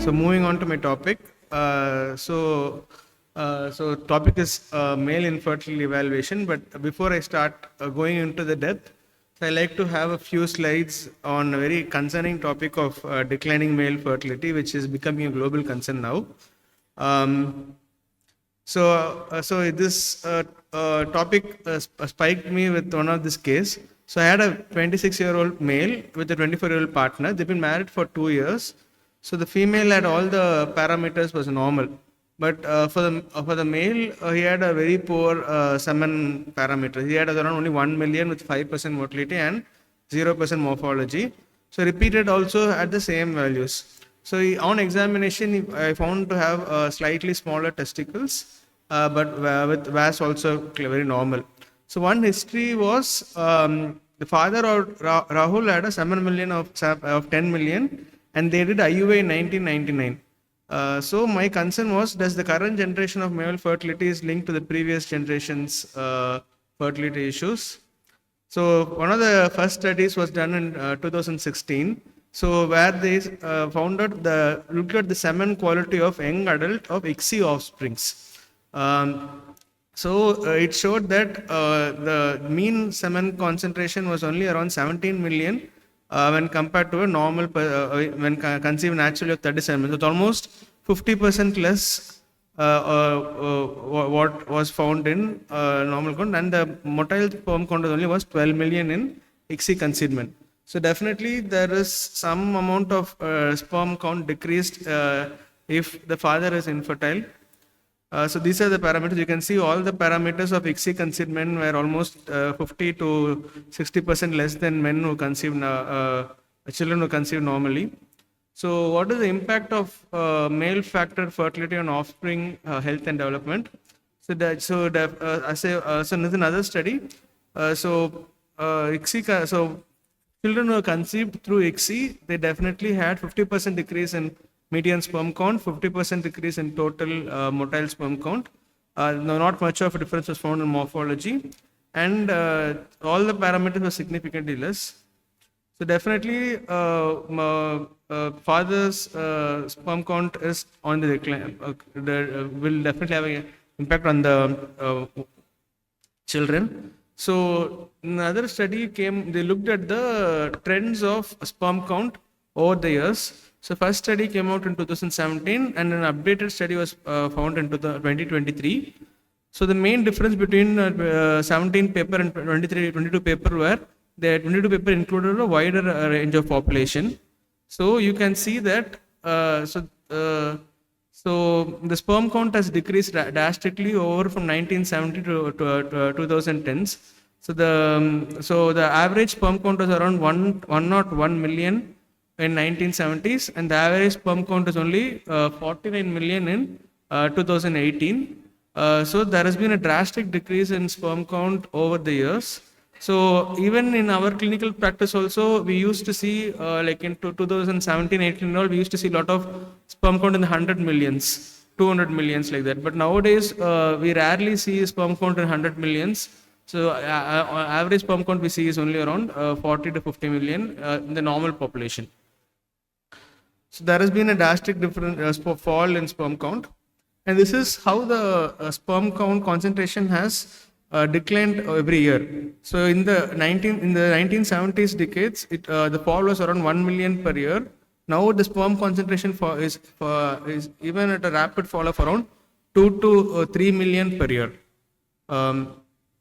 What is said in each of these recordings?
So moving on to my topic. So topic is male infertility evaluation. But before I start going into the depth, I like to have a few slides on a very concerning topic of declining male fertility, which is becoming a global concern now. So this topic spiked me with one of this case. So I had a 26-year-old male with a 24-year-old partner. They've been married for 2 years. So the female had all the parameters was normal, but for the male, he had a very poor semen parameter. He had around only 1 million with 5% motility and 0% morphology. So repeated also at the same values. So on examination, I found to have slightly smaller testicles, but with VAS also very normal. So one history was the father of Rahul had a 7 million of 10 million, and they did IUA in 1999. So my concern was, does the current generation of male fertility is linked to the previous generation's fertility issues? So one of the first studies was done in 2016. So where they found out looked at the semen quality of young adult of ICSI offsprings. So it showed that the mean semen concentration was only around 17 million when compared to a normal when conceived naturally of 37. So it's almost 50% less what was found in normal count, and the motile sperm count only was 12 million in ICSI conceivement. So definitely there is some amount of sperm count decreased if the father is infertile. So these are the parameters. You can see all the parameters of ICSI conceivement were almost 50 to 60% less than men who conceive children who conceive normally. So what is the impact of male factor fertility on offspring health and development? So there's another study. ICSI, so children who are conceived through ICSI, they definitely had 50% decrease in median sperm count, 50% decrease in total motile sperm count. Not much of a difference was found in morphology, and all the parameters were significantly less. So definitely, father's sperm count is on the decline. Will definitely have an impact on the children. So another study they looked at the trends of sperm count over the years. So first study came out in 2017, and an updated study was found in 2023. So the main difference between 17 paper and 22 paper were the 22 paper included a wider range of population. So you can see that so the sperm count has decreased drastically over from 1970 to 2010s. So the average sperm count was around 101 million in 1970s, and the average sperm count is only 49 million in 2018. So there has been a drastic decrease in sperm count over the years. So even in our clinical practice also, we used to see like in 2017-18 we used to see a lot of sperm count in the 100 millions, 200 millions like that. But nowadays we rarely see sperm count in 100 millions. So average sperm count we see is only around 40 to 50 million in the normal population. So there has been a drastic difference fall in sperm count, and this is how the sperm count concentration has declined every year. So in the 1970s decades, the fall was around 1 million per year. Now the sperm concentration is even at a rapid fall of around 2 to 3 million per year.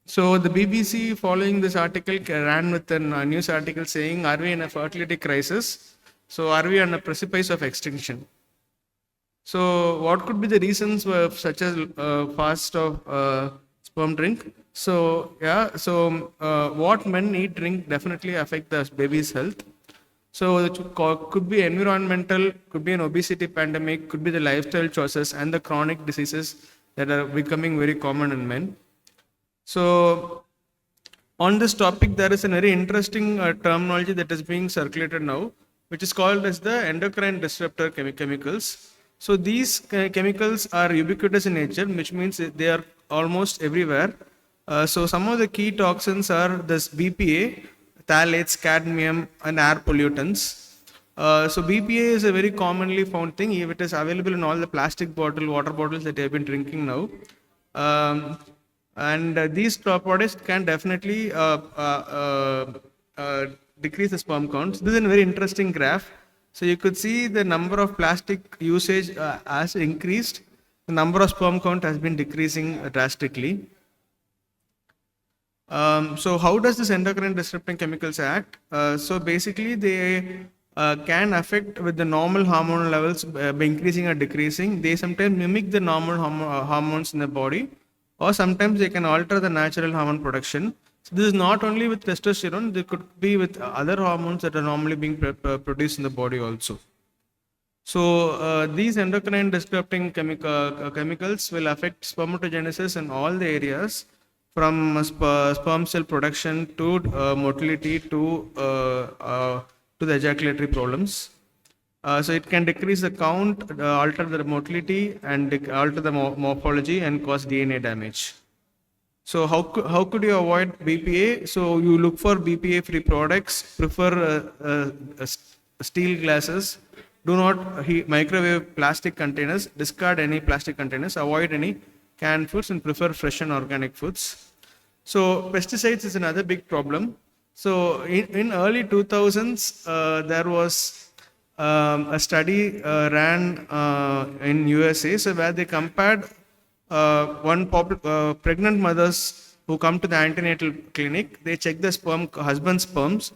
So the BBC, following this article, ran with a news article saying, "Are we in a fertility crisis? So are we on a precipice of extinction?" So what could be the reasons for such as fast of sperm drink? So what men eat, drink definitely affect the baby's health. So it could be environmental, could be an obesity pandemic, could be the lifestyle choices and the chronic diseases that are becoming very common in men. So on this topic, there is a very interesting terminology that is being circulated now, which is called as the endocrine disruptor chemicals. So these chemicals are ubiquitous in nature, which means they are almost everywhere. So some of the key toxins are this BPA, phthalates, cadmium, and air pollutants. So BPA is a very commonly found thing. It is available in all the plastic water bottles that you have been drinking now. And these products can definitely decrease the sperm counts. This is a very interesting graph. So you could see the number of plastic usage has increased. The number of sperm count has been decreasing drastically. So how does this endocrine disrupting chemicals act? So basically they can affect with the normal hormone levels by increasing or decreasing. They sometimes mimic the normal hormones in the body, or sometimes they can alter the natural hormone production. So this is not only with testosterone, they could be with other hormones that are normally being produced in the body also. So these endocrine disrupting chemicals will affect spermatogenesis in all the areas, from sperm cell production to motility to the ejaculatory problems. So it can decrease the count, alter the motility, and alter the morphology and cause DNA damage. So how could you avoid BPA? So you look for BPA-free products, prefer steel glasses, do not microwave plastic containers, discard any plastic containers, avoid any canned foods, and prefer fresh and organic foods. So pesticides is another big problem. So in early 2000s, there was a study ran in USA, so where they compared pregnant mothers who come to the antenatal clinic. They check the husband's sperms.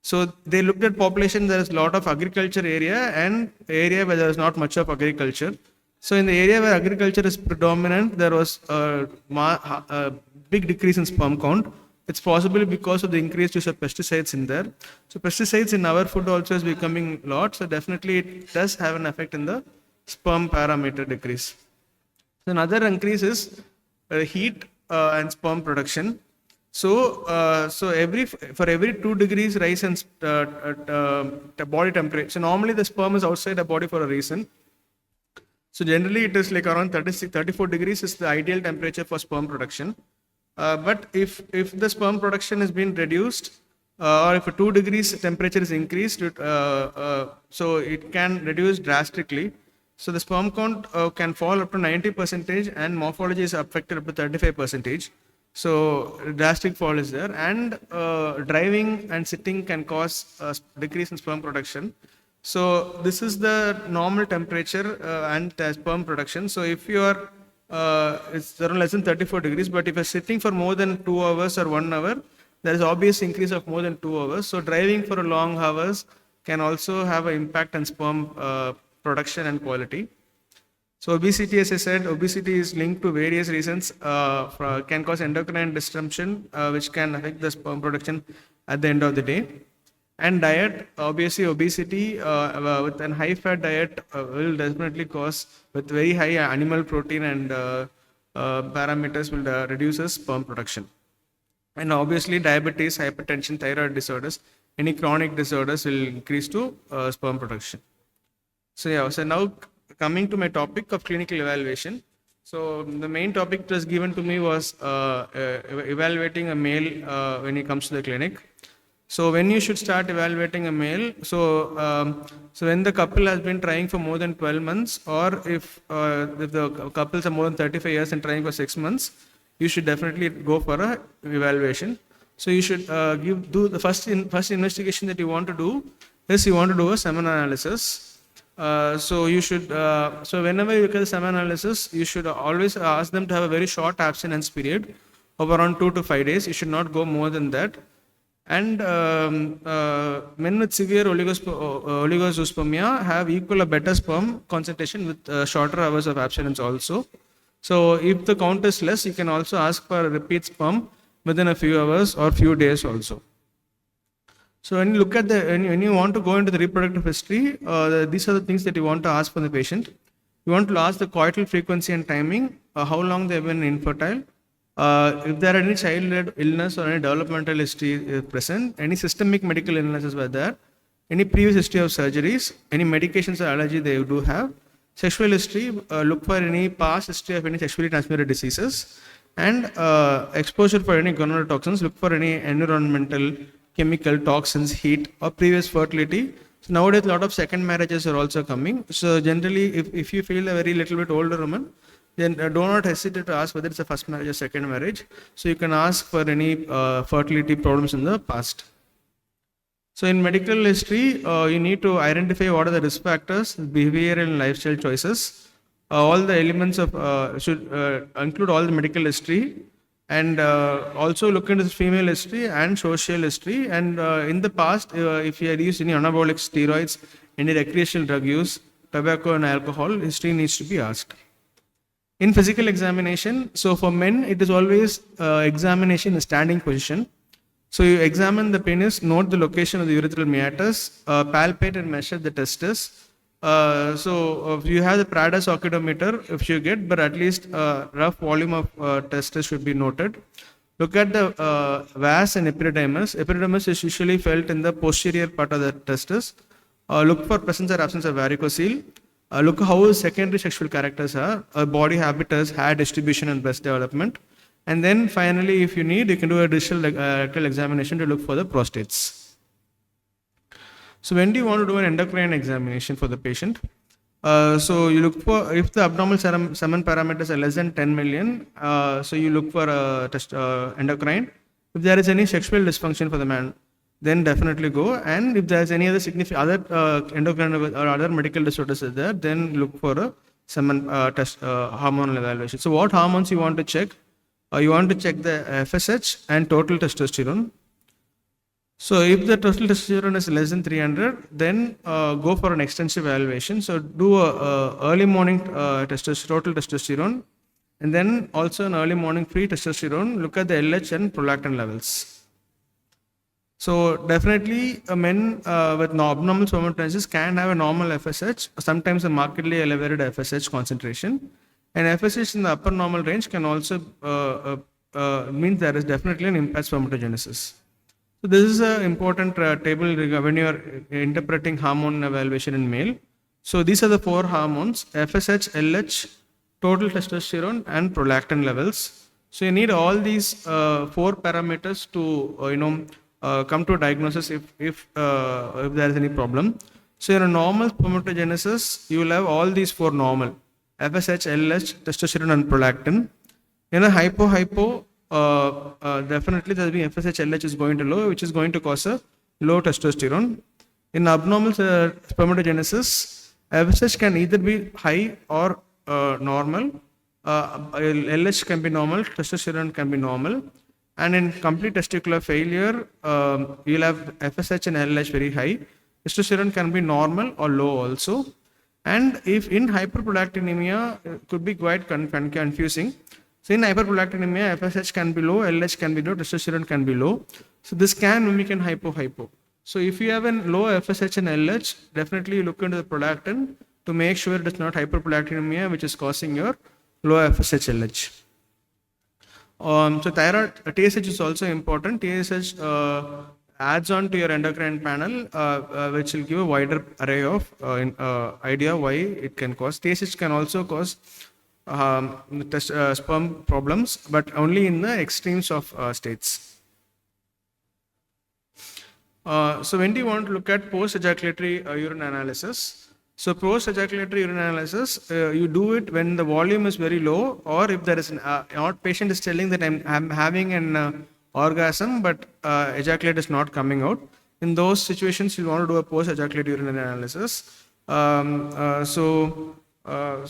So they looked at population. There is a lot of agriculture area and area where there is not much of agriculture. So in the area where agriculture is predominant, there was a big decrease in sperm count. It's possibly because of the increased use of pesticides in there. So pesticides in our food also is becoming a lot. So definitely it does have an effect in the sperm parameter decrease. So another increase is heat and sperm production. So for every 2 degrees rise in body temperature. So normally the sperm is outside the body for a reason. So generally it is like around 34 degrees is the ideal temperature for sperm production. But if the sperm production has been reduced, or if a 2 degrees temperature is increased, so it can reduce drastically. So the sperm count can fall up to 90%, and morphology is affected up to 35%. So drastic fall is there, and driving and sitting can cause decrease in sperm production. So this is the normal temperature and sperm production. So if you are it's around less than 34 degrees, but if you're sitting for more than 2 hours or 1 hour, there is obvious increase of more than 2 hours. So driving for long hours can also have an impact on sperm production and quality. So obesity, as I said, obesity is linked to various reasons, can cause endocrine disruption, which can affect the sperm production at the end of the day. And diet, obviously obesity with a high fat diet will definitely cause, with very high animal protein and parameters will reduces sperm production. And obviously diabetes, hypertension, thyroid disorders, any chronic disorders will increase to sperm production. So now coming to my topic of clinical evaluation. So the main topic that was given to me was evaluating a male when he comes to the clinic. So when you should start evaluating a male, so when the couple has been trying for more than 12 months, or if the couples are more than 35 years and trying for 6 months, you should definitely go for a evaluation. So you should do the first investigation that you want to do is you want to do a semen analysis. So you should so whenever you look at the semen analysis, you should always ask them to have a very short abstinence period of around 2 to 5 days. You should not go more than that. And men with severe oligozoospermia have equal or better sperm concentration with shorter hours of abstinence also. So if the count is less, you can also ask for a repeat sperm within a few hours or few days also. So when you look at when you want to go into the reproductive history, these are the things that you want to ask from the patient. You want to ask the coital frequency and timing, how long they have been infertile, if there are any childhood illness or any developmental history present, any systemic medical illnesses were there, any previous history of surgeries, any medications or allergy they do have, sexual history, look for any past history of any sexually transmitted diseases, and exposure for any gonotoxins, look for any environmental, chemical, toxins, heat, or previous fertility. So nowadays, a lot of second marriages are also coming. So generally, if you feel a very little bit older woman, then do not hesitate to ask whether it's a first marriage or second marriage. So you can ask for any fertility problems in the past. So in medical history, you need to identify what are the risk factors, behavioral and lifestyle choices. All the elements of should include all the medical history, and also look into the female history and social history. And in the past, if you had used any anabolic steroids, any recreational drug use, tobacco and alcohol, history needs to be asked. In physical examination, so for men, it is always examination in standing position. So you examine the penis, note the location of the urethral meatus, palpate and measure the testis. So you have the Pradas oxidometer if you get, but at least rough volume of testis should be noted. Look at the vas and epididymis. Epididymis is usually felt in the posterior part of the testis. Look for presence or absence of varicocele. Look how secondary sexual characters are, body habitus, hair distribution and breast development. And then finally, if you need, you can do a digital rectal examination to look for the prostates. So when do you want to do an endocrine examination for the patient? So you look for, if the abnormal semen parameters are less than 10 million, so you look for a test, endocrine. If there is any sexual dysfunction for the man, then definitely go. And if there is any other significant other endocrine or other medical disorders are there, then look for a semen test, hormonal evaluation. So what hormones you want to check? You want to check the FSH and total testosterone. So if the total testosterone is less than 300, then go for an extensive evaluation. So do a early morning total testosterone, and then also an early morning free testosterone. Look at the LH and prolactin levels. So definitely men with abnormal spermatogenesis can have a normal FSH, sometimes a markedly elevated FSH concentration. And FSH in the upper normal range can also mean there is definitely an impaired spermatogenesis. So this is an important table when you are interpreting hormone evaluation in male. So these are the four hormones: FSH, LH, total testosterone, and prolactin levels. So you need all these four parameters to come to a diagnosis if there is any problem. So in a normal spermatogenesis, you will have all these four normal: FSH, LH, testosterone, and prolactin. In a hypo, definitely there will be FSH, LH is going to low, which is going to cause a low testosterone. In abnormal spermatogenesis, FSH can either be high or normal. LH can be normal, testosterone can be normal. And in complete testicular failure, you'll have FSH and LH very high. Testosterone can be normal or low also. And if in hyperprolactinemia, it could be quite confusing. So in hyperprolactinemia, FSH can be low, LH can be low, testosterone can be low. So this can mimic in hypo. So if you have a low FSH and LH, definitely look into the prolactin to make sure it is not hyperprolactinemia which is causing your low FSH LH. So thyroid TSH is also important. TSH adds on to your endocrine panel, which will give a wider array of idea why it can cause. TSH can also cause sperm problems, but only in the extremes of states. So when do you want to look at post-ejaculatory urine analysis? So post-ejaculatory urine analysis, you do it when the volume is very low, or if there is an patient is telling that I'm having an orgasm, but ejaculate is not coming out. In those situations, you want to do a post-ejaculatory urine analysis. So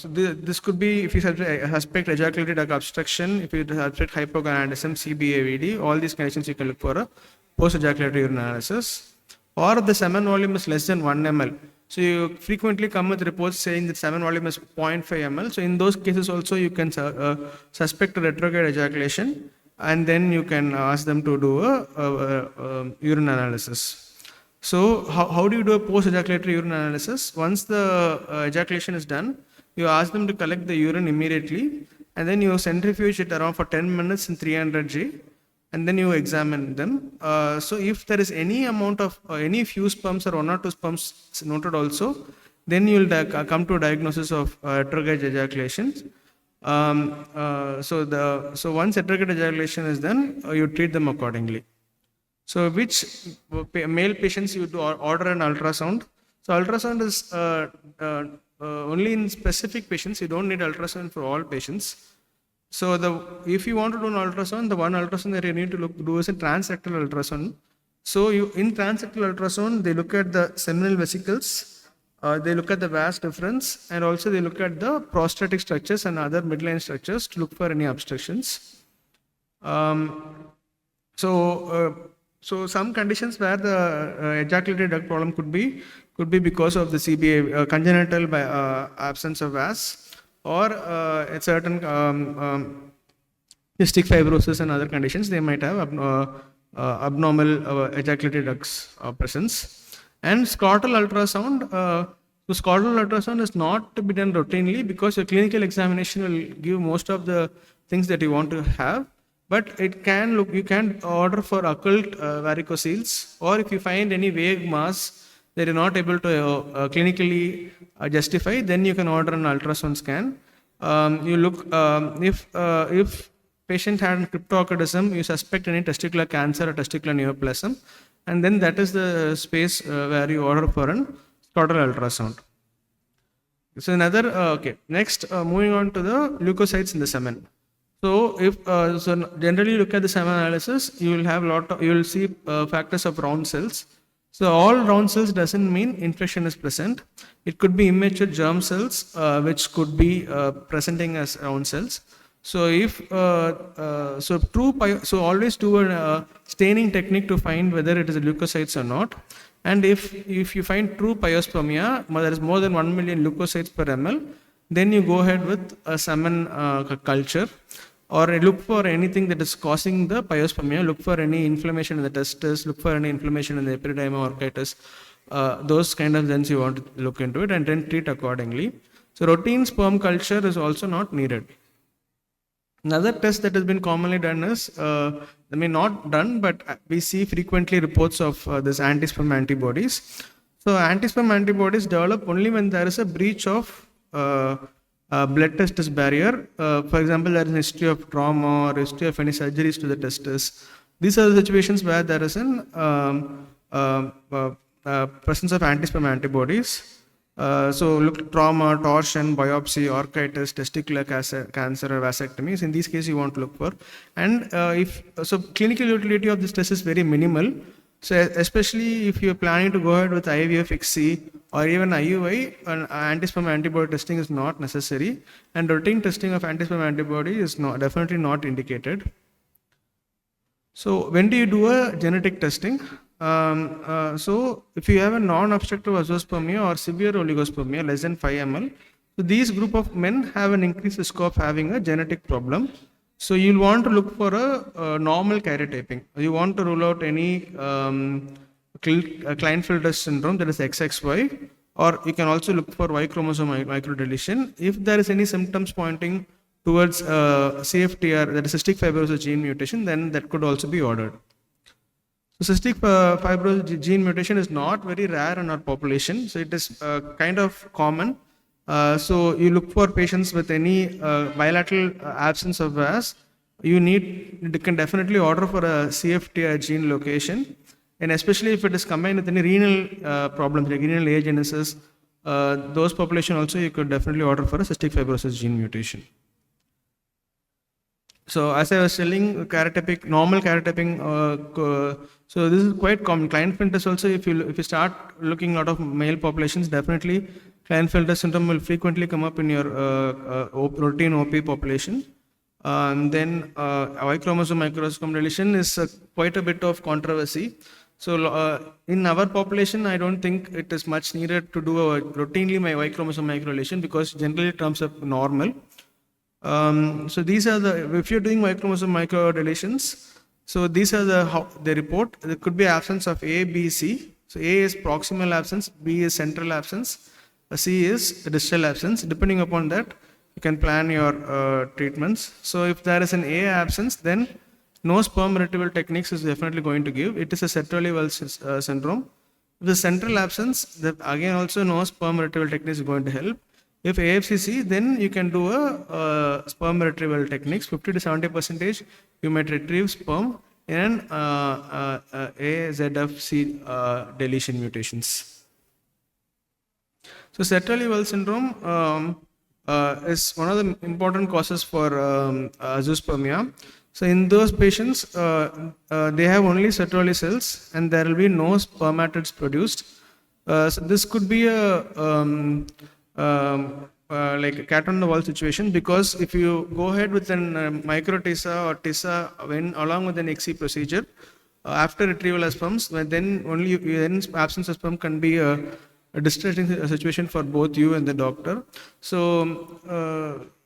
this could be if you suspect ejaculatory duct obstruction, if you suspect hypogonadism, CBAVD, all these conditions you can look for a post-ejaculatory urine analysis. Or the semen volume is less than 1 ml. So you frequently come with reports saying that semen volume is 0.5 ml. So in those cases also you can suspect a retrograde ejaculation, and then you can ask them to do a urine analysis. So how do you do a post-ejaculatory urine analysis? Once the ejaculation is done, you ask them to collect the urine immediately, and then you centrifuge it around for 10 minutes in 300 G, and then you examine them. So if there is any amount of any few sperms or 1 or 2 sperms noted also, then you will come to a diagnosis of retrograde ejaculation. So once retrograde ejaculation is done, you treat them accordingly. So which male patients you do order an ultrasound? So ultrasound is only in specific patients. You don't need ultrasound for all patients. So if you want to do an ultrasound, the one ultrasound that you need to do is a transrectal ultrasound. So in transrectal ultrasound, they look at the seminal vesicles, they look at the vas difference, and also they look at the prostatic structures and other midline structures to look for any obstructions. So some conditions where the ejaculatory duct problem could be because of the CBA, congenital by absence of vas, or a certain cystic fibrosis and other conditions. They might have abnormal ejaculatory ducts presence. And scrotal ultrasound. So scrotal ultrasound is not to be done routinely because your clinical examination will give most of the things that you want to have. But it can look, you can order for occult varicoceles, or if you find any vague mass that you're not able to clinically justify, then you can order an ultrasound scan. You look, if patient had cryptorchidism, you suspect any testicular cancer or testicular neoplasm, and then that is the space where you order for an scrotal ultrasound. So another, okay, next moving on to the leukocytes in the semen. So if generally look at the semen analysis, you will have you will see factors of round cells. So all round cells doesn't mean infection is present. It could be immature germ cells which could be presenting as round cells. So if so always do a staining technique to find whether it is leukocytes or not. And if you find true pyospermia, there is more than 1 million leukocytes per ml, then you go ahead with a semen culture, or look for anything that is causing the pyospermia. Look for any inflammation in the testis, look for any inflammation in the epididyma orchitis. Those kind of things you want to look into it and then treat accordingly. So routine sperm culture is also not needed. Another test that has been commonly done is, not done, but we see frequently reports of this anti-sperm antibodies. So anti-sperm antibodies develop only when there is a breach of blood testis barrier. For example, there is a history of trauma or history of any surgeries to the testis. These are the situations where there is an presence of anti-sperm antibodies. So look, trauma, torsion, biopsy, orchitis, testicular cancer or vasectomies. In these cases, you want to look for. And clinical utility of this test is very minimal. So especially if you're planning to go ahead with IVF, ICSI, or even IUI, anti-sperm antibody testing is not necessary, and routine testing of anti-sperm antibody is definitely not indicated. So when do you do a genetic testing? So if you have a non-obstructive azoospermia or severe oligospermia less than 5 ml, so these group of men have an increased risk of having a genetic problem. So you'll want to look for a normal karyotyping. You want to rule out any Klinefelter syndrome, that is XXY, or you can also look for Y chromosome microdeletion. If there is any symptoms pointing towards CFTR, that is cystic fibrosis gene mutation, then that could also be ordered. So cystic fibrosis gene mutation is not very rare in our population, so it is kind of common. So you look for patients with any bilateral absence of vas. You can definitely order for a CFTR gene location, and especially if it is combined with any renal problems like renal agenesis, those population also you could definitely order for a cystic fibrosis gene mutation. So as I was telling, normal karyotyping, so this is quite common. Klinefelter also, if you start looking a lot of male populations, definitely Klinefelter syndrome will frequently come up in your routine OP population. Then Y chromosome microchromosome deletion is quite a bit of controversy. So in our population, I don't think it is much needed to do routinely my Y chromosome microdeletion, because generally it comes up normal. So these are if you're doing Y chromosome microdeletions, so these are how they report. There could be absence of A, B, C. So A is proximal absence, B is central absence, C is distal absence. Depending upon that, you can plan your treatments. So if there is an A absence, then no sperm retrieval techniques is definitely going to give. It is a Sertoli-Wells syndrome. If the central absence, again also no sperm retrieval techniques is going to help. If AFCC, then you can do a sperm retrieval techniques. 50 to 70% you might retrieve sperm in AZFC deletion mutations. So sertoli well syndrome is one of the important causes for azoospermia. So in those patients, they have only sertoli cells and there will be no spermatids produced. So this could be a like a cat on the wall situation, because if you go ahead with an micro TISA or TISA when along with an ICSI procedure, after retrieval of sperms, then only then absence of sperm can be a distressing situation for both you and the doctor. So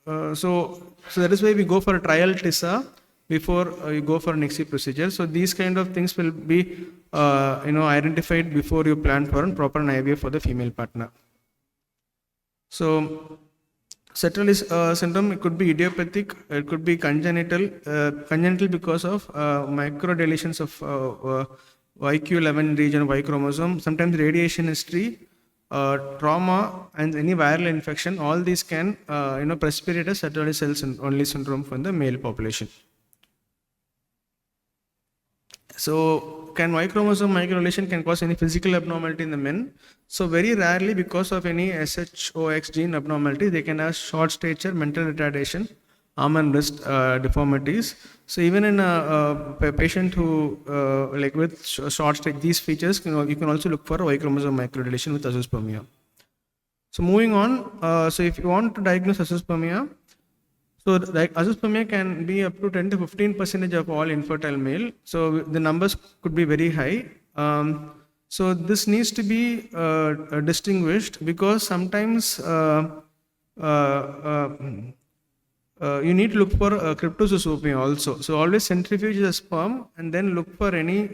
that is why we go for a trial TISA before you go for an ICSI procedure. So these kind of things will be identified before you plan for a proper IVF for the female partner. So Sertoli syndrome, it could be idiopathic, it could be congenital because of microdeletions of YQ11 region of Y chromosome, sometimes radiation history, trauma, and any viral infection. All these can precipitate a Sertoli cell only syndrome for the male population. So can Y chromosome microdeletion can cause any physical abnormality in the men? So very rarely, because of any SHOX gene abnormality, they can have short stature, mental retardation, arm and wrist deformities. So even in a patient who like with short stature, these features, you can also look for a Y chromosome microdeletion with azoospermia. So moving on, so if you want to diagnose azoospermia, so like azoospermia can be up to 10 to 15% of all infertile male. So the numbers could be very high. So this needs to be distinguished, because sometimes you need to look for cryptozoospermia also. So always centrifuge the sperm and then look for any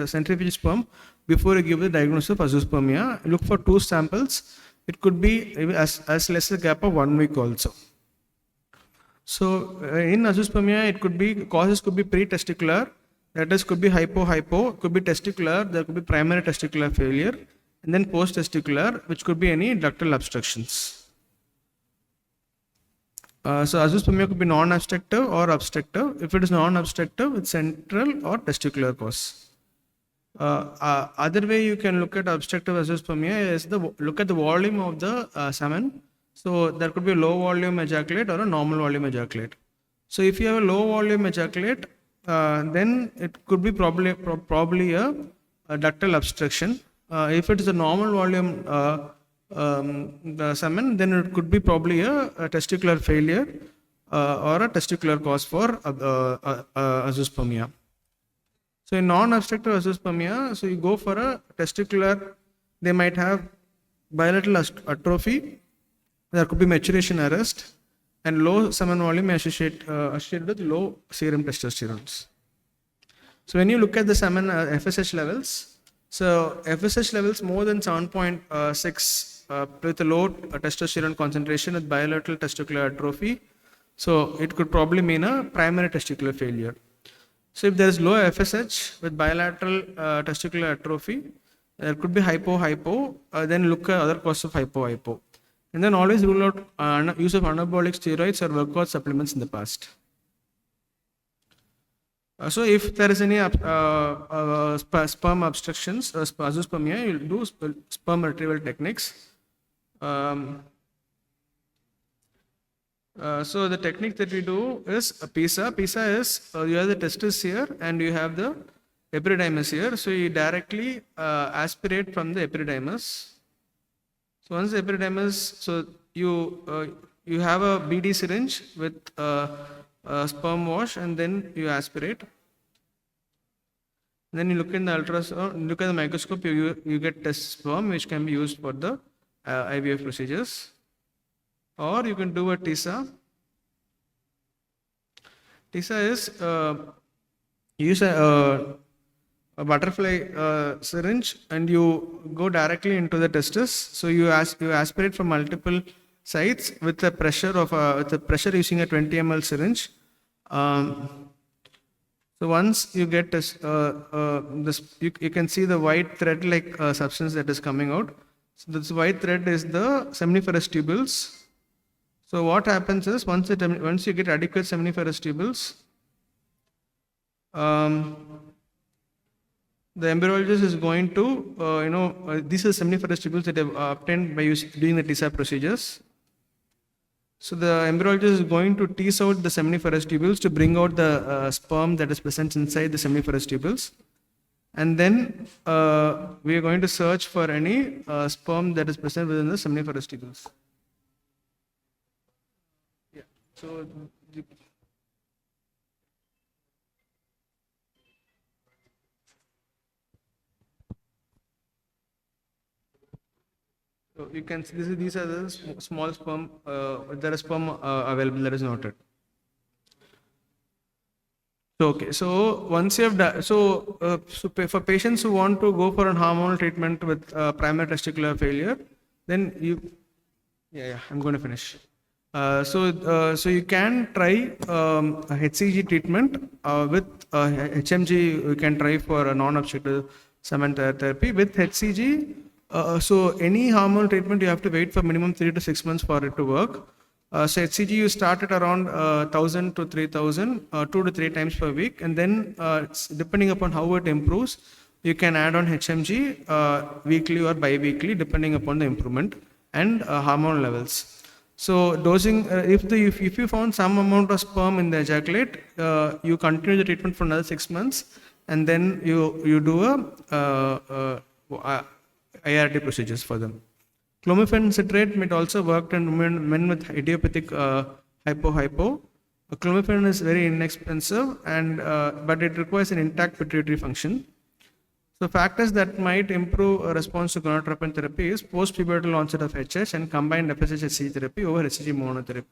centrifuge sperm before you give the diagnosis of azoospermia. Look for 2 samples. It could be as less a gap of 1 week also. So in azoospermia, it could be causes could be pre-testicular, that is could be hypo, could be testicular, there could be primary testicular failure, and then post-testicular, which could be any ductal obstructions. So azoospermia could be non-obstructive or obstructive. If it is non-obstructive, it's central or testicular cause. Other way you can look at obstructive azoospermia is look at the volume of the semen. So there could be a low volume ejaculate or a normal volume ejaculate. So if you have a low volume ejaculate, then it could be probably a ductal obstruction. If it is a normal volume the semen, then it could be probably a testicular failure or a testicular cause for azoospermia. So in non-obstructive azoospermia, so you go for a testicular, they might have bilateral atrophy, there could be maturation arrest, and low semen volume associated with low serum testosterone. So when you look at the semen FSH levels, so FSH levels more than 7.6 with a low testosterone concentration with bilateral testicular atrophy, so it could probably mean a primary testicular failure. So if there is low FSH with bilateral testicular atrophy, there could be hypo, then look at other causes of hypo. And then always rule out use of anabolic steroids or workout supplements in the past. So if there is any sperm obstructions, azoospermia, you will do sperm retrieval techniques. So the technique that we do is a PISA. PISA is you have the testis here and you have the epididymis here. So you directly aspirate from the epididymis. So once the epididymis, so you have a BD syringe with sperm wash, and then you aspirate. And then you look in the ultrasound, look at the microscope, you get test sperm, which can be used for the IVF procedures. Or you can do a TISA. TISA is use a butterfly syringe and you go directly into the testis. So you aspirate from multiple sites with the pressure using a 20 ml syringe. So once you get this, you can see the white thread-like substance that is coming out. So this white thread is the seminiferous tubules. So what happens is once you get adequate seminiferous tubules, the embryologist is going to, these are seminiferous tubules that have obtained by doing the TSAP procedures. So the embryologist is going to tease out the seminiferous tubules to bring out the sperm that is present inside the seminiferous tubules. And then we are going to search for any sperm that is present within the seminiferous tubules. Yeah. So you can see these are the small sperm. There is sperm available that is noted. So, okay, so once you have done, so for patients who want to go for a hormonal treatment with primary testicular failure, then I'm going to finish. So you can try a HCG treatment with HMG. You can try for a non-obstructive semen therapy with HCG. So any hormonal treatment you have to wait for minimum 3 to 6 months for it to work. So HCG you start at around 1,000 to 3,000, 2 to 3 times per week, and then depending upon how it improves, you can add on HMG weekly or bi-weekly depending upon the improvement and hormone levels. So dosing, if you found some amount of sperm in the ejaculate, you continue the treatment for another 6 months, and then you do a ART procedures for them. Clomiphene citrate might also work in men with idiopathic hypo. Clomiphene is very inexpensive, and but it requires an intact pituitary function. So factors that might improve a response to gonadotropin therapy is post-pubertal onset of HH, and combined FSH-HCG therapy over HCG monotherapy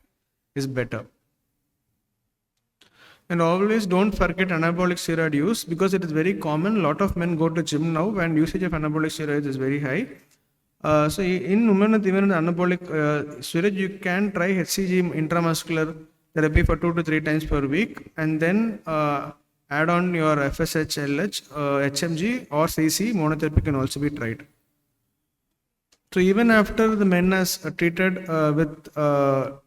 is better. And always don't forget anabolic steroid use, because it is very common. A lot of men go to gym now and usage of anabolic steroids is very high. So in women with even anabolic steroid, you can try HCG intramuscular therapy for 2 to 3 times per week, and then add on your FSH, LH, HMG or CC monotherapy can also be tried. So even after the men has treated with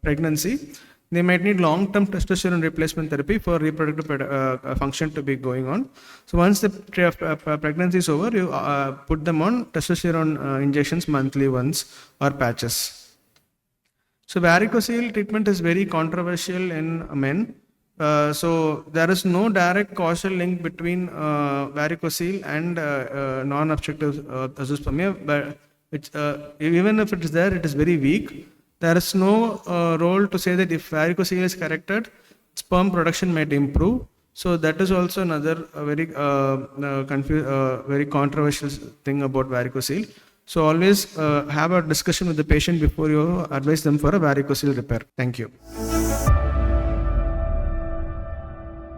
pregnancy, they might need long-term testosterone replacement therapy for reproductive function to be going on. So once the pregnancy is over, you put them on testosterone injections monthly once or patches. So varicocele treatment is very controversial in men. So there is no direct causal link between varicocele and non-obstructive azoospermia, but even if it is there, it is very weak. There is no role to say that if varicocele is corrected, sperm production might improve. So that is also another very controversial thing about varicocele. So always have a discussion with the patient before you advise them for a varicocele repair. Thank you.